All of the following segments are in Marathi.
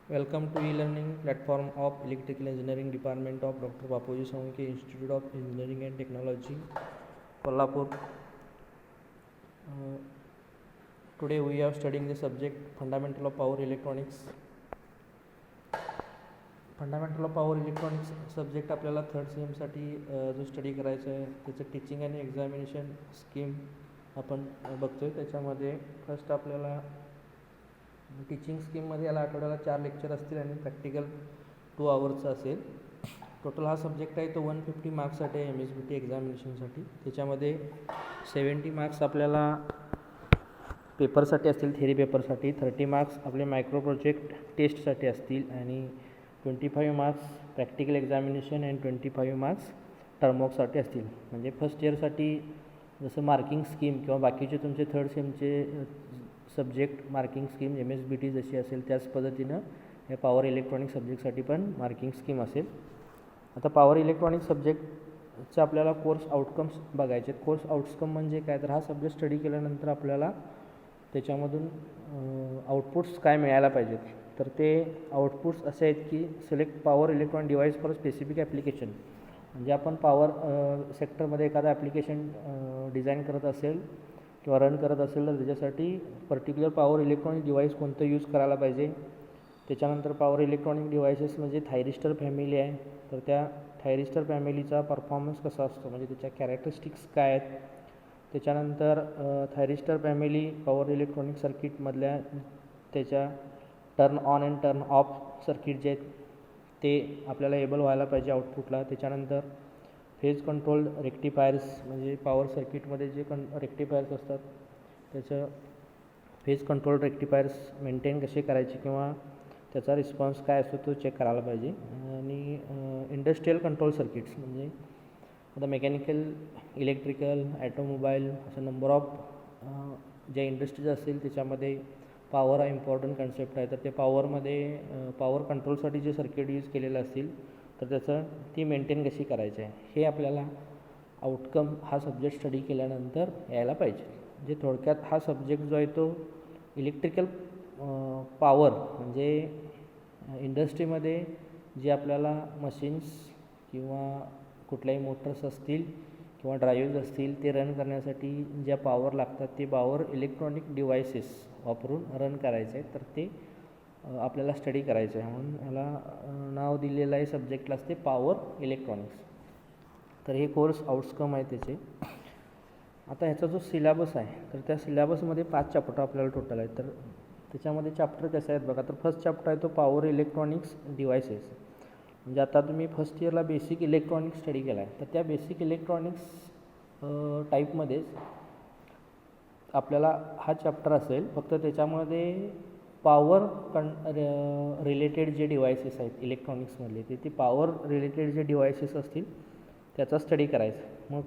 Welcome to e-learning platform of Electrical Engineering Department of Dr. Bapuji Saunke Institute of Engineering and Technology, Kolhapur. Today we are studying the subject Fundamental of Power Electronics. Fundamental of power electronics subject आपल्याला थर्ड सेमसाठी जो स्टडी करायचा आहे त्याचं टीचिंग आणि एक्झामिनेशन स्कीम आपण बघतो आहे. त्याच्यामध्ये फर्स्ट आपल्याला टीचिंग स्कीममध्ये याला आठवड्याला 4 लेक्चर असतील आणि प्रॅक्टिकल 2 आवर्सचं असेल. टोटल हा सब्जेक्ट आहे तो 150 मार्क्ससाठी आहे MSBT एक्झामिनेशनसाठी. त्याच्यामध्ये 70 मार्क्स आपल्याला पेपरसाठी असतील, थेरी पेपरसाठी. 30 मार्क्स आपले मायक्रो प्रोजेक्ट टेस्टसाठी असतील आणि 25 marks practical examination and 25 marks टर्मवर्कसाठी असतील. म्हणजे फर्स्ट इयरसाठी जसं मार्किंग स्कीम किंवा बाकीचे तुमचे थर्ड सेमचे सब्जेक्ट मार्किंग स्कीम MSBT जशी असेल त्याच पद्धतीनं या पॉवर इलेक्ट्रॉनिक सब्जेक्टसाठी पण मार्किंग स्कीम असेल. आता पॉवर इलेक्ट्रॉनिक सब्जेक्टचे आपल्याला कोर्स आउटकम्स बघायचे आहेत. कोर्स आउटकम म्हणजे काय, तर हा सब्जेक्ट स्टडी केल्यानंतर आपल्याला त्याच्यामधून आउटपुट्स काय मिळायला पाहिजेत. तर ते आउटपुट्स असे आहेत की select power electronic device for specific application. म्हणजे आपण पॉवर सेक्टरमध्ये एखादा ॲप्लिकेशन डिझाईन करत असेल किंवा रन करत असेल तर त्याच्यासाठी पर्टिक्युलर पॉवर इलेक्ट्रॉनिक डिव्हाइस कोणतं यूज करायला पाहिजे. त्याच्यानंतर पॉवर इलेक्ट्रॉनिक डिव्हायसेस म्हणजे थायरिस्टर फॅमिली आहे, तर त्या थायरिस्टर फॅमिलीचा परफॉर्मन्स कसा असतो, म्हणजे त्याच्या कॅरेक्टरिस्टिक्स काय आहेत. त्याच्यानंतर थायरिस्टर फॅमिली पॉवर इलेक्ट्रॉनिक सर्किटमधल्या त्याच्या turn on and turn off circuit जे आहेत ते आपल्याला एबल व्हायला पाहिजे आउटपुटला. त्याच्यानंतर फेज कंट्रोल रेक्टिफायर्स म्हणजे पॉवर सर्किटमध्ये जे रेक्टिफायर्स असतात त्याचं फेज कंट्रोल रेक्टिफायर्स मेंटेन कसे करायचे किंवा त्याचा रिस्पॉन्स काय असतो तो चेक करायला पाहिजे. आणि इंडस्ट्रियल कंट्रोल सर्किट्स म्हणजे आता मेकॅनिकल, इलेक्ट्रिकल, ॲटोमोबाईल असं नंबर ऑफ ज्या इंडस्ट्रीज असतील त्याच्यामध्ये पॉवर हा इम्पॉर्टंट कन्सेप्ट आहे. तर ते पॉवरमध्ये पॉवर कंट्रोलसाठी जे सर्किट यूज केलेलं असतील तर त्याचं ती मेंटेन कशी करायची आहे हे आपल्याला आउटकम हा सब्जेक्ट स्टडी केल्यानंतर यायला पाहिजे. म्हणजे थोडक्यात हा सब्जेक्ट जो आहे तो इलेक्ट्रिकल पॉवर म्हणजे इंडस्ट्रीमध्ये जे आपल्याला मशीन्स किंवा कुठल्याही मोटर्स असतील किंवा ड्राईव्ज असतील ते रन करण्यासाठी ज्या पॉवर लागतात ते पॉवर इलेक्ट्रॉनिक डिव्हायसेस वापरून रन करायचे आहे. तर ते आपल्याला स्टडी करायचं आहे. म्हणून याला नाव दिलेलं आहे सब्जेक्टला असते पॉवर इलेक्ट्रॉनिक्स. तर हे कोर्स आउटकम आहे त्याचे. आता ह्याचा जो सिलेबस आहे तर त्या सिलेबसमध्ये 5 चॅप्टर आपल्याला टोटल आहेत. तर त्याच्यामध्ये चॅप्टर कसे आहेत बघा. तर फर्स्ट चॅप्टर आहे तो पॉवर इलेक्ट्रॉनिक्स डिव्हायसेस. म्हणजे आता तुम्ही फर्स्ट इयरला बेसिक इलेक्ट्रॉनिक्स स्टडी केला आहे तर त्या बेसिक इलेक्ट्रॉनिक्स टाईपमध्येच आपल्याला हा चॅप्टर असेल. फक्त त्याच्यामध्ये पॉवर रिलेटेड जे डिव्हायसेस आहेत इलेक्ट्रॉनिक्समधले ते पॉवर रिलेटेड जे डिव्हायसेस असतील त्याचा स्टडी करायचा. मग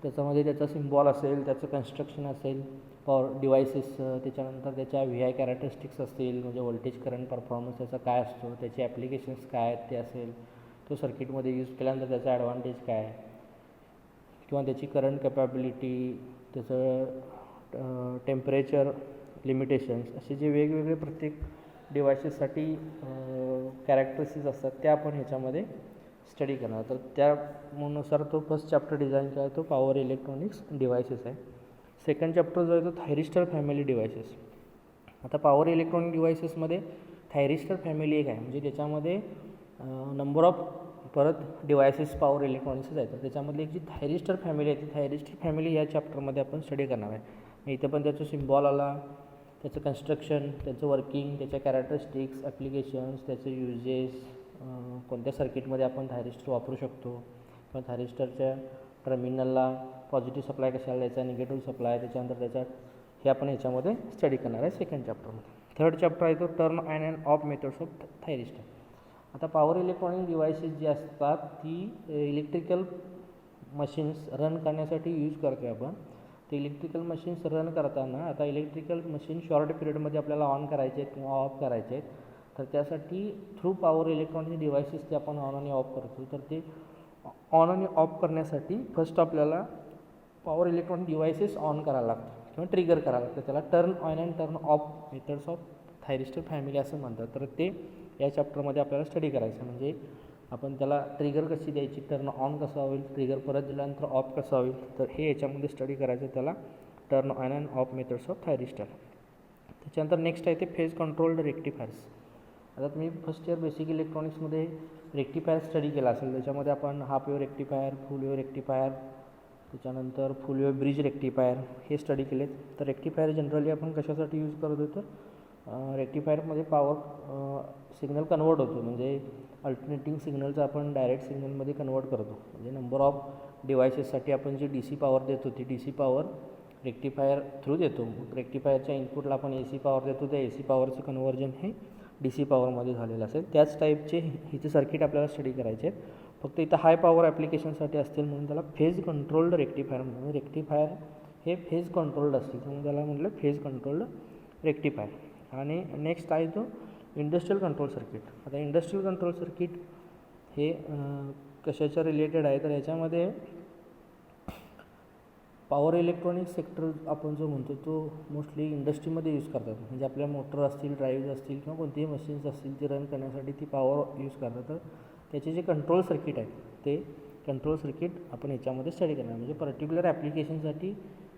त्याच्यामध्ये त्याचा सिम्बॉल असेल, त्याचं कन्स्ट्रक्शन असेल, पॉवर डिव्हायसेस, त्याच्यानंतर त्याच्या VI कॅरेक्टरिस्टिक्स असतील म्हणजे व्होल्टेज करंट परफॉर्मन्स त्याचा काय असतो, त्याचे ॲप्लिकेशन्स काय आहेत ते असेल, तो सर्किटमध्ये यूज केल्यानंतर त्याचा ॲडव्हान्टेज काय आहे किंवा त्याची करंट कॅपॅबिलिटी, त्याचं टेम्परेचर लिमिटेशन्स, असे जे वेगवेगळे प्रत्येक डिव्हायसेससाठी कॅरेक्टरिस्टिक्स असतात त्या आपण ह्याच्यामध्ये स्टडी करणार. तर त्यानुसार तो फर्स्ट चॅप्टर डिझाईन केला तो पॉवर इलेक्ट्रॉनिक्स डिव्हायसेस आहे. सेकंड चॅप्टर जो आहे तो थायरिस्टर फॅमिली डिव्हायसेस. आता पॉवर इलेक्ट्रॉनिक डिव्हायसेसमध्ये थायरिस्टर फॅमिली एक आहे म्हणजे त्याच्यामध्ये नंबर ऑफ परत डिव्हायसेस पॉवर इलेक्ट्रॉनिक्सच आहे. तर त्याच्यामधली एक जी थायरिस्टर फॅमिली आहे ती थायरिस्टर फॅमिली या चॅप्टरमध्ये आपण स्टडी करणार आहे. इथं पण त्याचं सिम्बॉल आला, त्याचं कन्स्ट्रक्शन, त्याचं वर्किंग, त्याच्या कॅरेक्टरिस्टिक्स, ॲप्लिकेशन्स, त्याचे युजेस, कोणत्या सर्किटमध्ये आपण थायरिस्टर वापरू शकतो किंवा थायरिस्टरच्या टर्मिनलला पॉझिटिव्ह सप्लाय कशाला द्यायचा, निगेटिव्ह सप्लाय, त्याच्यानंतर त्याच्या हे आपण ह्याच्यामध्ये स्टडी करणार आहे सेकंड चॅप्टरमध्ये. थर्ड चॅप्टर आहे तो turn on and off methods of thyristor. आता पॉवर इलेक्ट्रॉनिक डिव्हायसेस जी असतात ती इलेक्ट्रिकल मशीन्स रन करण्यासाठी यूज करतो आपण. ते इलेक्ट्रिकल मशीन्स रन करताना आता इलेक्ट्रिकल मशीन शॉर्ट पिरियडमध्ये आपल्याला ऑन करायचे आहेत किंवा ऑफ करायचे आहेत. तर त्यासाठी थ्रू पॉवर इलेक्ट्रॉनिक डिव्हायसेस ते आपण ऑन आणि ऑफ करतो. तर ते ऑन आणि ऑफ करण्यासाठी फर्स्ट आपल्याला पॉवर इलेक्ट्रॉनिक डिव्हायसेस ऑन करायला लागतं किंवा ट्रिगर करायला लागतं. त्याला turn on and turn off methods of thyristor family असं म्हणतात. तर ते या चॅप्टरमध्ये आपल्याला स्टडी करायचं. म्हणजे आपण त्याला ट्रिगर कशी द्यायची, टर्न ऑन कसा होईल, ट्रिगर परत दिल्यानंतर ऑफ कसा होईल, तर हे याच्यामध्ये स्टडी करायचं. त्याला turn on and off methods of thyristor. त्याच्यानंतर नेक्स्ट आहे ते फेज कंट्रोल्ड रेक्टिफायर्स. आता तुम्ही फर्स्ट इयर बेसिक इलेक्ट्रॉनिक्समध्ये रेक्टिफायर स्टडी केला असेल. त्याच्यामध्ये आपण half wave rectifier, full wave rectifier, त्याच्यानंतर फुल वेव्ह ब्रिज रेक्टिफायर हे स्टडी केलेत. तर रेक्टिफायर जनरली आपण कशासाठी यूज करतो, तर रेक्टिफायरमध्ये पॉवर सिग्नल कन्वर्ट होतो. म्हणजे अल्टरनेटिंग सिग्नलचं आपण डायरेक्ट सिग्नलमध्ये कन्वर्ट करतो. म्हणजे नंबर ऑफ डिव्हायसेससाठी आपण जी DC पॉवर देतो ती DC पॉवर रेक्टिफायर थ्रू देतो. रेक्टिफायरच्या इनपुटला आपण AC पॉवर देतो. त्या AC पॉवरचं कन्वर्जन हे DC पॉवरमध्ये झालेलं असेल. त्याच टाईपचे हिचे सर्किट आपल्याला स्टडी करायचे आहेत. फक्त इथं हाय पॉवर ॲप्लिकेशनसाठी असतील म्हणून त्याला फेज कंट्रोल्ड रेक्टिफायर म्हणतात. म्हणजे रेक्टिफायर हे फेज कंट्रोल्ड असतील म्हणून त्याला म्हटलं फेज कंट्रोल्ड रेक्टिफायर. आणि नेक्स्ट आहे तो इंडस्ट्रियल कंट्रोल सर्किट. आता इंडस्ट्रियल कंट्रोल सर्किट हे कशाच्या रिलेटेड आहे, तर याच्यामध्ये पॉवर इलेक्ट्रॉनिक्स सेक्टर आपण जो म्हणतो तो मोस्टली इंडस्ट्रीमध्ये यूज करतात. म्हणजे आपल्या मोटर असतील, ड्राईव्ह असतील किंवा कोणतीही मशीन्स असतील ती रन करण्यासाठी ती पॉवर यूज करतात. तर त्याचे जे कंट्रोल सर्किट आहेत ते कंट्रोल सर्किट आपण याच्यामध्ये स्टडी करणार. म्हणजे पर्टिक्युलर ॲप्लिकेशनसाठी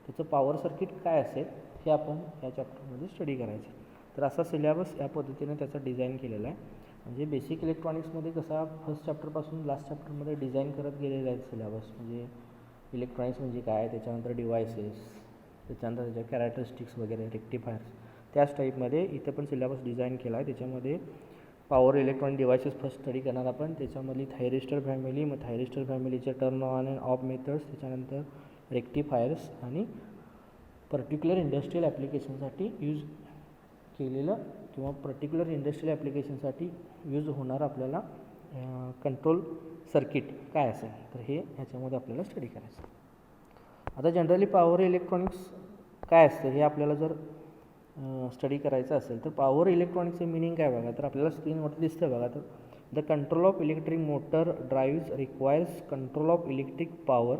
त्याचं पॉवर सर्किट काय असेल हे आपण या चॅप्टरमध्ये स्टडी करायचं. तर असा सिलेबस या पद्धतीने त्याचा डिझाईन केलेला आहे. म्हणजे बेसिक इलेक्ट्रॉनिक्समध्ये कसा फर्स्ट चॅप्टरपासून लास्ट चॅप्टरमध्ये डिझाईन करत गेलेला आहे सिलेबस. म्हणजे इलेक्ट्रॉनिक्स म्हणजे काय, त्याच्यानंतर डिव्हायसेस, त्याच्यानंतर त्याच्या कॅरेक्टरिस्टिक्स वगैरे, रेक्टिफायर्स, त्याच टाईपमध्ये इथे पण सिलेबस डिझाईन केला आहे. त्याच्यामध्ये power electronic devices first study करणार आपण. त्याच्यामधली थायरिस्टर फॅमिली, मग थायरिस्टर फॅमिलीचे turn on and off methods, त्याच्यानंतर रेक्टिफायर्स आणि पर्टिक्युलर इंडस्ट्रियल ॲप्लिकेशनसाठी यूज केलेलं किंवा पर्टिक्युलर इंडस्ट्रियल ॲप्लिकेशनसाठी यूज होणार आपल्याला कंट्रोल सर्किट काय असेल, तर हे ह्याच्यामध्ये आपल्याला स्टडी करायचं. आता जनरली पॉवर इलेक्ट्रॉनिक्स काय असतं हे आपल्याला जर स्टडी करायचं असेल तर पॉवर इलेक्ट्रॉनिक्सचं मिनिंग काय बघा, तर आपल्याला स्क्रीनवरती दिसतं बघा. तर the control of electric motor drives requires control of electric power.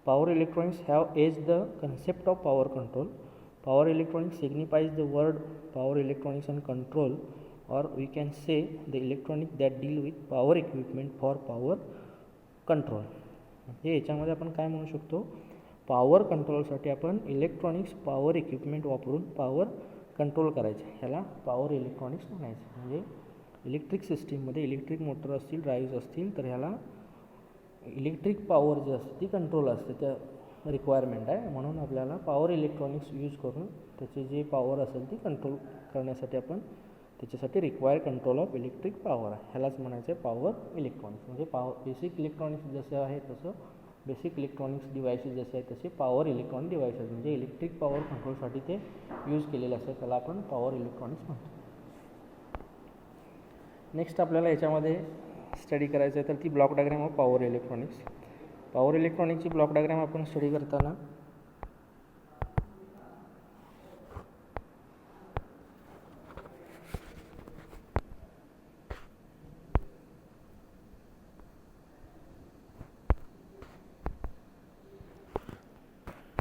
Power electronics have as the concept of power control. Power electronics signifies the word power electronics and control, or we can say the electronic that deal with power equipment for power control. हे याच्यामध्ये आपण काय म्हणू शकतो, पॉवर कंट्रोलसाठी आपण इलेक्ट्रॉनिक्स पॉवर इक्विपमेंट वापरून पॉवर कंट्रोल करायचे, ह्याला पॉवर इलेक्ट्रॉनिक्स म्हणायचं. म्हणजे इलेक्ट्रिक सिस्टीममध्ये इलेक्ट्रिक मोटर असतील, ड्राईव्ज असतील, तर ह्याला इलेक्ट्रिक पॉवर जी असते ती कंट्रोल असते, त्या रिक्वायरमेंट आहे. म्हणून आपल्याला पॉवर इलेक्ट्रॉनिक्स यूज करून त्याची जी पॉवर असेल ती कंट्रोल करण्यासाठी आपण त्याच्यासाठी require control of electric power आहे, ह्यालाच म्हणायचं आहे पॉवर इलेक्ट्रॉनिक्स. म्हणजे बेसिक इलेक्ट्रॉनिक्स जसं आहे तसं बेसिक इलेक्ट्रॉनिक्स डिव्हायसेस जसे आहेत तसे पॉवर इलेक्ट्रॉनिक डिव्हायसेस म्हणजे इलेक्ट्रिक पॉवर कंट्रोलसाठी ते यूज केलेलं असतं, त्याला आपण पॉवर इलेक्ट्रॉनिक्स म्हणतो. नेक्स्ट आपल्याला याच्यामध्ये स्टडी करायचं आहे तर ती block diagram of power electronics. Power इलेक्ट्रॉनिक्सची ब्लॉक डायग्राम आपण स्टडी करताना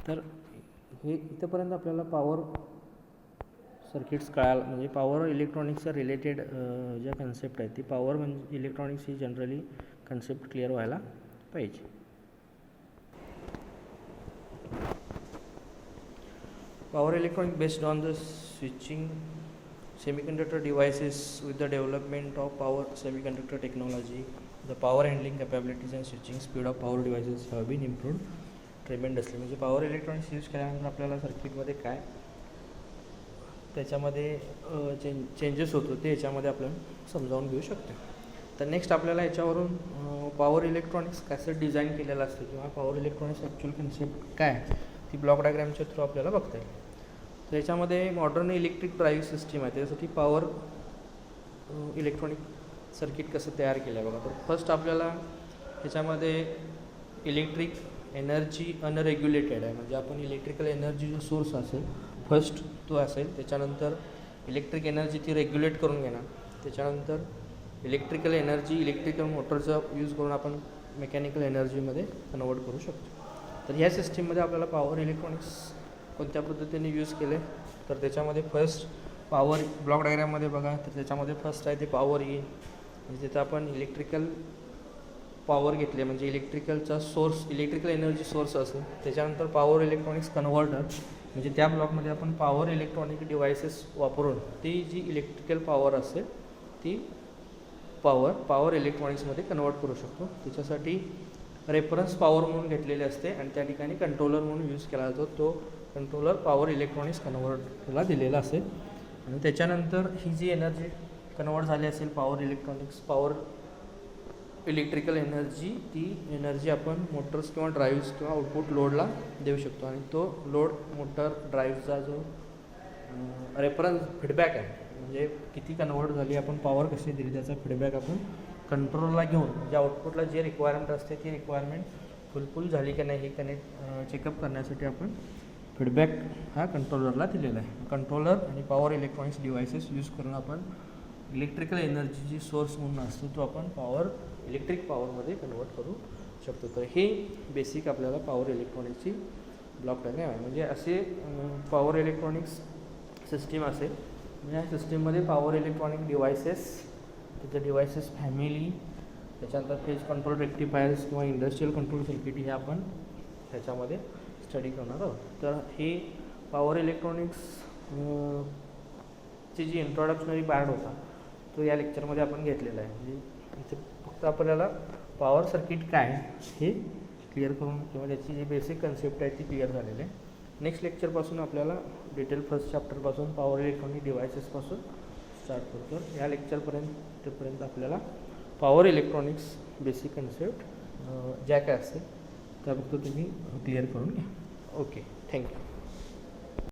तर हे इथंपर्यंत आपल्याला पॉवर सर्किट्स कळायला म्हणजे पॉवर इलेक्ट्रॉनिक्सच्या रिलेटेड ज्या कन्सेप्ट आहेत ती पॉवर म्हणजे इलेक्ट्रॉनिक्स ही जनरली कन्सेप्ट क्लिअर व्हायला पाहिजे. Power electronics based on the switching semiconductor devices with the development of power semiconductor technology, the power handling capabilities and switching speed of power devices have been improved tremendously. म्हणजे पॉवर इलेक्ट्रॉनिक्स यूज केल्यानंतर आपल्याला सर्किटमध्ये काय त्याच्यामध्ये चेंजेस होतो ते याच्यामध्ये आपल्याला समजावून घेऊ शकतो. तर नेक्स्ट आपल्याला याच्यावरून पॉवर इलेक्ट्रॉनिक्स कसं डिझाईन केलेलं असतं किंवा पॉवर इलेक्ट्रॉनिक्स ॲक्च्युअल कन्सेप्ट काय ती ब्लॉक डायग्रामच्या थ्रू आपल्याला बघता येईल. तर याच्यामध्ये मॉडर्न इलेक्ट्रिक ड्राईव्ह सिस्टीम आहे त्याच्यासाठी पॉवर इलेक्ट्रॉनिक सर्किट कसं तयार केलं आहे बघा. तर फर्स्ट आपल्याला ह्याच्यामध्ये इलेक्ट्रिक एनर्जी अनरेग्युलेटेड आहे म्हणजे आपण इलेक्ट्रिकल एनर्जी जो सोर्स असेल फर्स्ट तो असेल, त्याच्यानंतर इलेक्ट्रिक एनर्जी ती रेग्युलेट करून घेणार, त्याच्यानंतर इलेक्ट्रिकल एनर्जी इलेक्ट्रिकल मोटरचा यूज करून आपण मेकॅनिकल एनर्जीमध्ये कन्वर्ट करू शकतो. तर ह्या सिस्टीममध्ये आपल्याला पॉवर इलेक्ट्रॉनिक्स कोणत्या पद्धतीने यूज केले तर त्याच्यामध्ये फर्स्ट पॉवर ब्लॉक डायग्राममध्ये बघा, तर त्याच्यामध्ये फर्स्ट आहे ते पॉवर येईल, म्हणजे तिथं आपण इलेक्ट्रिकल पॉवर घेतले, म्हणजे इलेक्ट्रिकलचा सोर्स, इलेक्ट्रिकल एनर्जी सोर्स असेल. त्याच्यानंतर पॉवर इलेक्ट्रॉनिक्स कन्व्हर्टर, म्हणजे त्या ब्लॉकमध्ये आपण पॉवर इलेक्ट्रॉनिक डिव्हायसेस वापरून ती जी इलेक्ट्रिकल पॉवर असेल ती पॉवर इलेक्ट्रॉनिक्समध्ये कन्वर्ट करू शकतो. त्याच्यासाठी रेफरन्स पॉवर म्हणून घेतलेले असते आणि त्या ठिकाणी कंट्रोलर म्हणून यूज केला जातो. तो कंट्रोलर पॉवर इलेक्ट्रॉनिक्स कन्वर्टरला दिलेला असेल. आणि त्याच्यानंतर ही जी एनर्जी कन्वर्ट झाली असेल पॉवर इलेक्ट्रिकल एनर्जी, ती एनर्जी आपण मोटर्स किंवा ड्राईव्स किंवा आउटपुट लोडला देऊ शकतो. आणि तो लोड मोटर ड्राईव्हचा जो रेफरन्स फीडबॅक आहे, म्हणजे किती कन्वर्ट झाली, आपण पॉवर कशी दिली, त्याचा फीडबॅक आपण कंट्रोलरला घेऊन, म्हणजे आउटपुटला जे रिक्वायरमेंट असते ती रिक्वायरमेंट फुलफिल झाली की नाही हे चेकअप करण्यासाठी आपण फीडबॅक हा कंट्रोलरला दिलेला आहे. कंट्रोलर आणि पॉवर इलेक्ट्रॉनिक्स डिव्हायसेस यूज करून आपण इलेक्ट्रिकल एनर्जी जी सोर्स म्हणून असतो तो आपण इलेक्ट्रिक पॉवरमध्ये कन्वर्ट करू शकतो. तर हे बेसिक आपल्याला पॉवर इलेक्ट्रॉनिक्सची ब्लॉक डायग्राम आहे. म्हणजे असे पॉवर इलेक्ट्रॉनिक्स सिस्टीम असेल, म्हणजे या सिस्टीममध्ये पॉवर इलेक्ट्रॉनिक डिव्हायसेस, त्याचं डिव्हायसेस फॅमिली, त्याच्यानंतर फेज कंट्रोल रेक्टिफायर्स किंवा इंडस्ट्रियल कंट्रोल सर्किट हे आपण त्याच्यामध्ये स्टडी करणार आहोत. तर हे पॉवर इलेक्ट्रॉनिक्स ची जी इंट्रोडक्शनरी पार्ट होता तो या लेक्चरमध्ये आपण घेतलेला आहे. म्हणजे इथे फक्त आपल्याला पॉवर सर्किट काय हे क्लिअर करून किंवा त्याची जी बेसिक कन्सेप्ट आहे ती क्लिअर झालेली आहे. नेक्स्ट लेक्चरपासून आपल्याला डिटेल फर्स्ट चॅप्टरपासून पॉवर इलेक्ट्रॉनिक डिव्हायसेसपासून स्टार्ट करतो. या लेक्चरपर्यंत आपल्याला पॉवर इलेक्ट्रॉनिक्स बेसिक कन्सेप्ट ज्या काय असतील त्या फक्त तुम्ही क्लिअर करून घ्या. Okay, thank you.